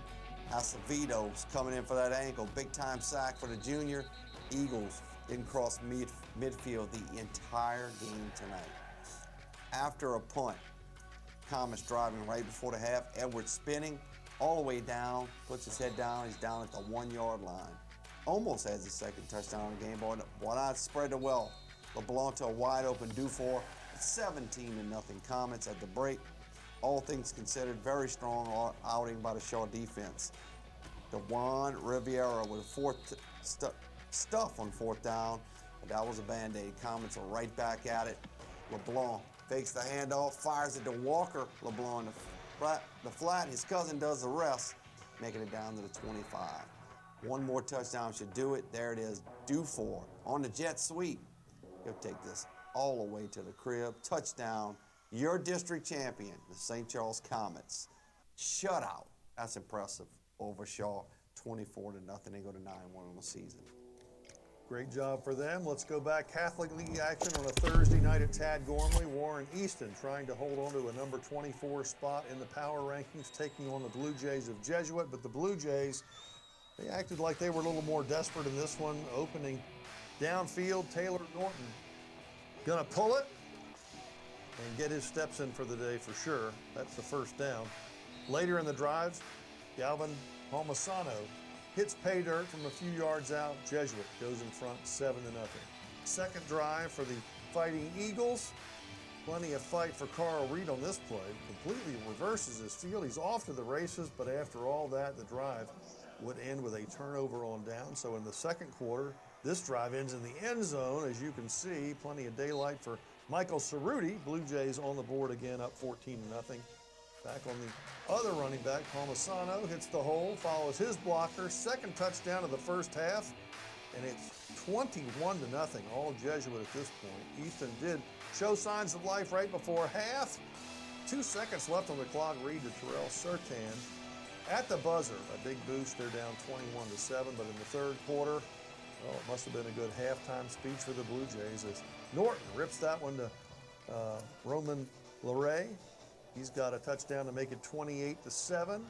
Acevedo's coming in for that ankle. Big time sack for the junior. Eagles didn't cross midfield the entire game tonight. After a punt, Comets driving right before the half. Edwards spinning all the way down, puts his head down. He's down at the 1-yard line. Almost has his second touchdown in the game, but why not spread the wealth? LeBlanc to a wide open Dufour. 17-0 Comets at the break. All things considered, very strong outing by the Shaw defense. DeJuan Riviera with a 4th stuff on 4th down, but that was a Band-Aid. Comets are right back at it. LeBlanc fakes the handoff, fires it to Walker. LeBlanc the flat, his cousin does the rest, making it down to the 25. One more touchdown should do it. There it is, due for. On the jet sweep, he'll take this all the way to the crib. Touchdown, your district champion, the St. Charles Comets. Shutout. That's impressive over Shaw, 24-0. They go to 9-1 on the season. Great job for them. Let's go back. Catholic League action on a Thursday night at Tad Gormley. Warren Easton trying to hold on to a number 24 spot in the power rankings, taking on the Blue Jays of Jesuit. But the Blue Jays, they acted like they were a little more desperate in this one. Opening downfield, Taylor Norton gonna pull it and get his steps in for the day for sure. That's the first down. Later in the drives, Galvin Palmasano hits pay dirt from a few yards out. Jesuit goes in front 7-0. Second drive for the Fighting Eagles. Plenty of fight for Carl Reed on this play. Completely reverses his field. He's off to the races, but after all that, the drive would end with a turnover on down. So in the second quarter, this drive ends in the end zone. As you can see, plenty of daylight for Michael Cerruti. Blue Jays on the board again, up 14-0. Back on the other running back, Palmasano hits the hole, follows his blocker. Second touchdown of the first half, and it's 21-0, all Jesuit at this point. Easton did show signs of life right before half. 2 seconds left on the clock. Reed to Terrell Sertan at the buzzer. A big boost. They're down 21-7, but in the third quarter, well, it must have been a good halftime speech for the Blue Jays as Norton rips that one to Roman Larray. He's got a touchdown to make it 28-7. And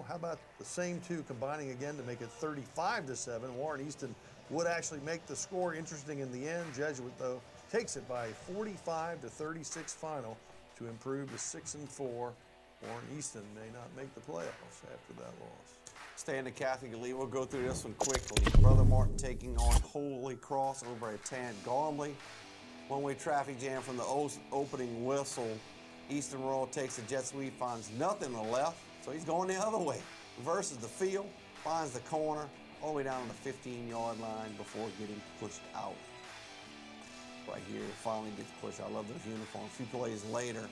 how about the same two combining again to make it 35-7? Warren Easton would actually make the score interesting in the end. Jesuit, though, takes it by a 45-36 final to improve to 6-4. Warren Easton may not make the playoffs after that loss. Stay in the Catholic League. We'll go through this one quickly. Brother Martin taking on Holy Cross over at Tad Gormley. One-way traffic jam from the opening whistle. Eastern Royal takes the jet sweep, finds nothing on the left, so he's going the other way. Reverses the field, finds the corner, all the way down to the 15-yard line before getting pushed out. Right here, finally gets pushed out. I love those uniforms. A few plays later,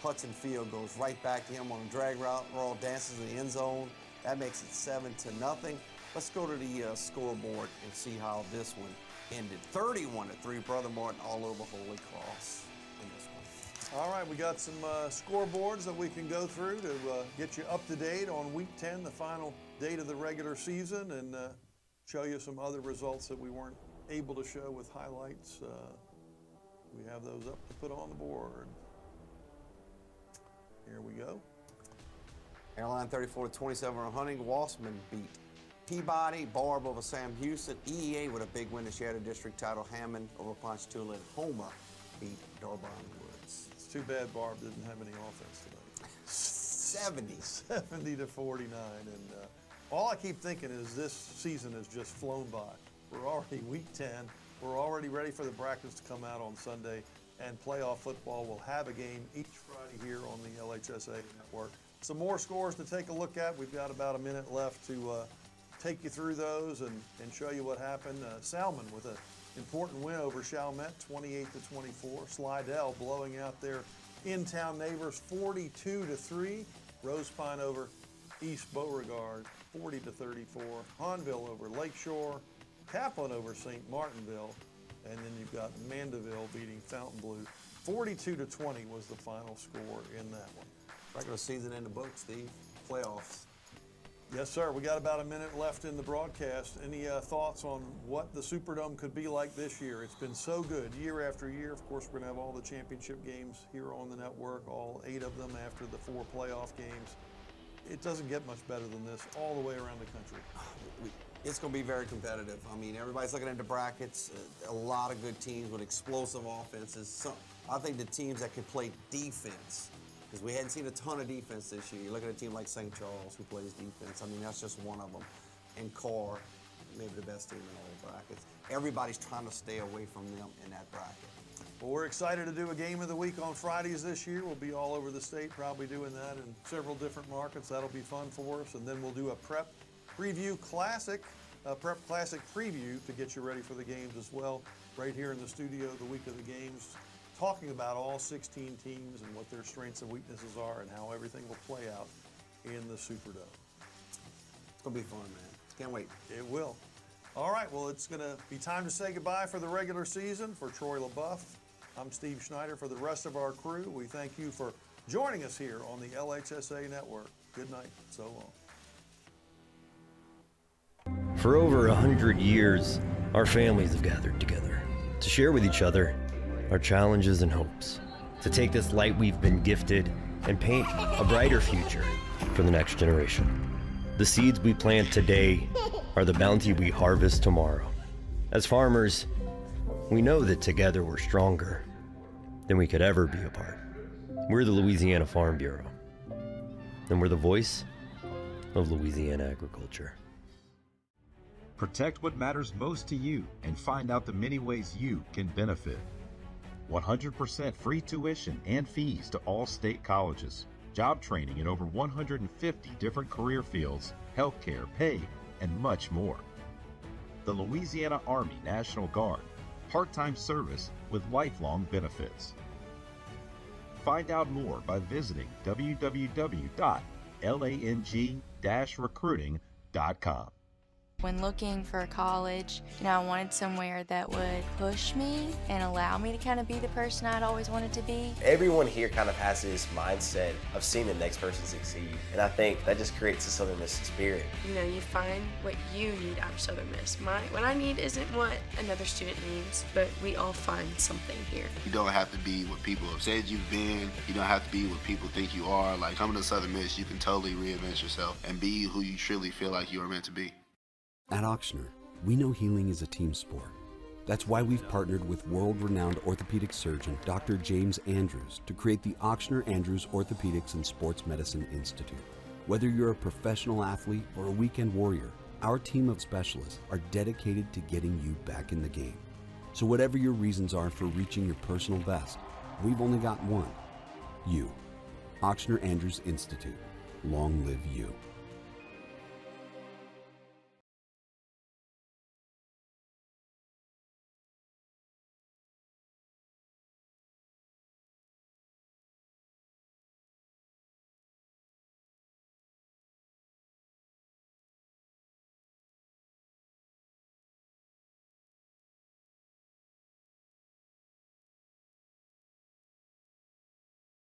Hudson Field goes right back to him on a drag route. Royal dances in the end zone. That makes it 7-0. Let's go to the scoreboard and see how this one ended. 31-3, Brother Martin all over Holy Cross in this one. All right, we got some scoreboards that we can go through to get you up to date on Week 10, the final date of the regular season, and show you some other results that we weren't able to show with highlights. We have those up to put on the board. Here we go. Airline 34-27 on Hunting. Wassman beat Peabody. Barb over Sam Houston. EEA with a big win to share the district title. Hammond over Ponchatoula, and Homer beat Darbon Woods. It's too bad Barb didn't have any offense today. 70-49, and all I keep thinking is this season has just flown by. We're already Week 10. We're already ready for the brackets to come out on Sunday, and playoff football will have a game each Friday here on the LHSA network. Some more scores to take a look at. We've got about a minute left to take you through those and show you what happened. Salmon with an important win over Chalmette, 28-24. Slidell blowing out their in-town neighbors, 42-3. Rose Pine over East Beauregard, 40-34. Hahnville over Lakeshore. Kaplan over St. Martinville. And then you've got Mandeville beating Fontainebleau. 42-20 was the final score in that one. Regular season in the books, Steve. Playoffs. Yes, sir. We got about a minute left in the broadcast. Any thoughts on what the Superdome could be like this year? It's been so good year after year. Of course, we're going to have all the championship games here on the network, all 8 of them after the 4 playoff games. It doesn't get much better than this all the way around the country. It's going to be very competitive. I mean, everybody's looking at the brackets. A lot of good teams with explosive offenses. I think the teams that can play defense, because we hadn't seen a ton of defense this year. You look at a team like St. Charles who plays defense. I mean, that's just one of them. And Carr, maybe the best team in all the brackets. Everybody's trying to stay away from them in that bracket. Well, we're excited to do a game of the week on Fridays this year. We'll be all over the state, probably doing that in several different markets. That'll be fun for us. And then we'll do a Prep Classic preview to get you ready for the games as well, right here in the studio the week of the games, talking about all 16 teams and what their strengths and weaknesses are and how everything will play out in the Superdome. It's going to be fun, man. Can't wait. It will. All right, well, it's going to be time to say goodbye for the regular season. For Troy LaBeouf, I'm Steve Schneider. For the rest of our crew, we thank you for joining us here on the LHSA Network. Good night. So long. For over 100 years, our families have gathered together to share with each other our challenges and hopes, to take this light we've been gifted and paint a brighter future for the next generation. The seeds we plant today are the bounty we harvest tomorrow. As farmers, we know that together we're stronger than we could ever be apart. We're the Louisiana Farm Bureau, and we're the voice of Louisiana agriculture. Protect what matters most to you and find out the many ways you can benefit. 100% free tuition and fees to all state colleges. Job training in over 150 different career fields, healthcare, pay, and much more. The Louisiana Army National Guard, part-time service with lifelong benefits. Find out more by visiting www.lang-recruiting.com. When looking for a college, I wanted somewhere that would push me and allow me to kind of be the person I'd always wanted to be. Everyone here kind of has this mindset of seeing the next person succeed, and I think that just creates a Southern Miss spirit. You find what you need out of Southern Miss. What I need isn't what another student needs, but we all find something here. You don't have to be what people have said you've been. You don't have to be what people think you are. Like, coming to Southern Miss, you can totally reinvent yourself and be who you truly feel like you are meant to be. At Ochsner, we know healing is a team sport. That's why we've partnered with world-renowned orthopedic surgeon Dr. James Andrews to create the Ochsner Andrews Orthopedics and Sports Medicine Institute. Whether you're a professional athlete or a weekend warrior, our team of specialists are dedicated to getting you back in the game. So whatever your reasons are for reaching your personal best, we've only got one: you. Ochsner Andrews Institute. Long live you.